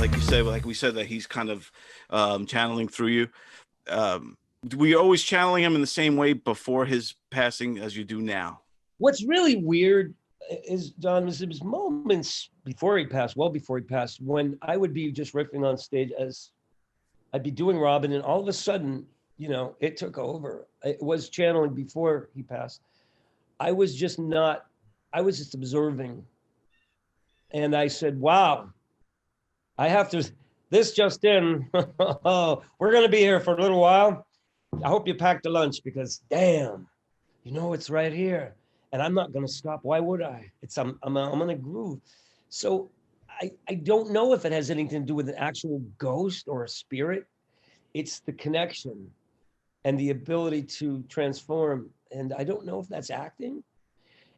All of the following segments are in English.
like you said, like we said, that he's kind of channeling through you. Were you always channeling him in the same way before his passing as you do now? What's really weird is, Don, was moments before he passed, well before he passed, when I would be just riffing on stage as I'd be doing Robin, and all of a sudden, you know, it took over. It was channeling before he passed. I was just observing. And I said, wow, I have to, this just in, we're going to be here for a little while. I hope you packed a lunch because damn, you know, it's right here. And I'm not going to stop. Why would I? I'm in a groove. So I don't know if it has anything to do with an actual ghost or a spirit. It's the connection and the ability to transform. And I don't know if that's acting.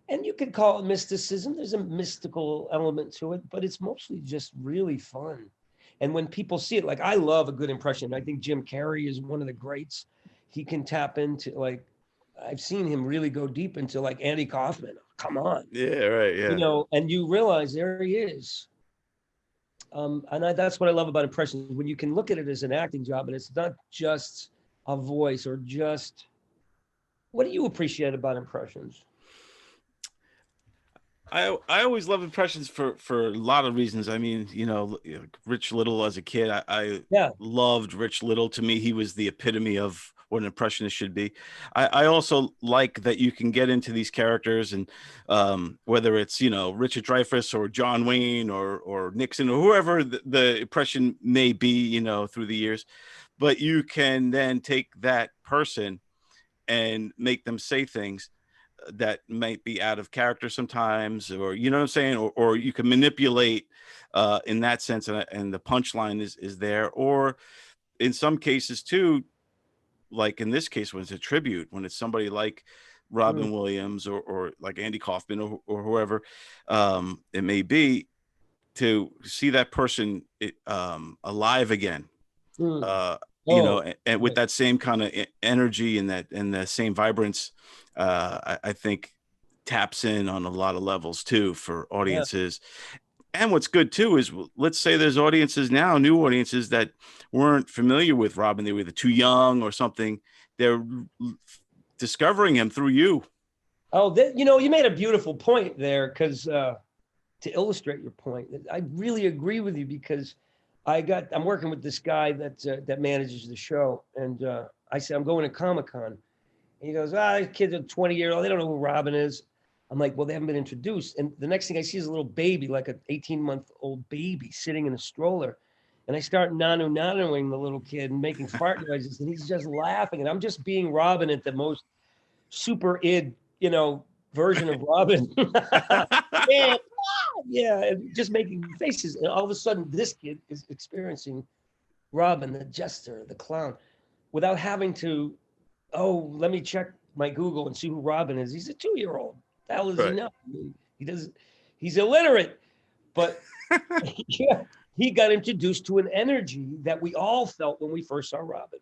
And you could call it mysticism. There's a mystical element to it, but it's mostly just really fun. And when people see it, like, I love a good impression. I think Jim Carrey is one of the greats. He can tap into, like, I've seen him really go deep into, like, Andy Kaufman. Come on. Yeah, right, yeah. You know, and you realize there he is. That's what I love about impressions, when you can look at it as an acting job and it's not just a voice or just, what do you appreciate about impressions? I always love impressions for a lot of reasons. I mean, you know, Rich Little as a kid, I loved Rich Little. To me, he was the epitome of what an impressionist should be. I also like that you can get into these characters, and whether it's, you know, Richard Dreyfuss or John Wayne or Nixon or whoever the impression may be, you know, through the years, but you can then take that person and make them say things that might be out of character sometimes, or, you know what I'm saying? Or you can manipulate in that sense, and the punchline is there. Or in some cases too, like in this case, when it's a tribute, when it's somebody like Robin Williams or like Andy Kaufman or whoever it may be, to see that person alive again, you know, and with that same kind of energy and the same vibrance, I think taps in on a lot of levels too for audiences. And what's good too is, let's say there's audiences now, new audiences that weren't familiar with Robin. They were either too young or something. They're discovering him through you. Oh, you know, you made a beautiful point there, because to illustrate your point, I really agree with you, because I'm working with this guy that manages the show, and I said, I'm going to Comic-Con. And he goes, kids are 20 years old, they don't know who Robin is. I'm like, well, they haven't been introduced. And the next thing I see is a little baby, like an 18-month-old baby sitting in a stroller. And I start nanu-nanuing the little kid and making fart noises, and he's just laughing. And I'm just being Robin at the most super id, you know, version of Robin. And just making faces. And all of a sudden, this kid is experiencing Robin, the jester, the clown, without having to, let me check my Google and see who Robin is. He's a 2-year-old. The hell does he know? He doesn't. He's illiterate, but he got introduced to an energy that we all felt when we first saw Robin.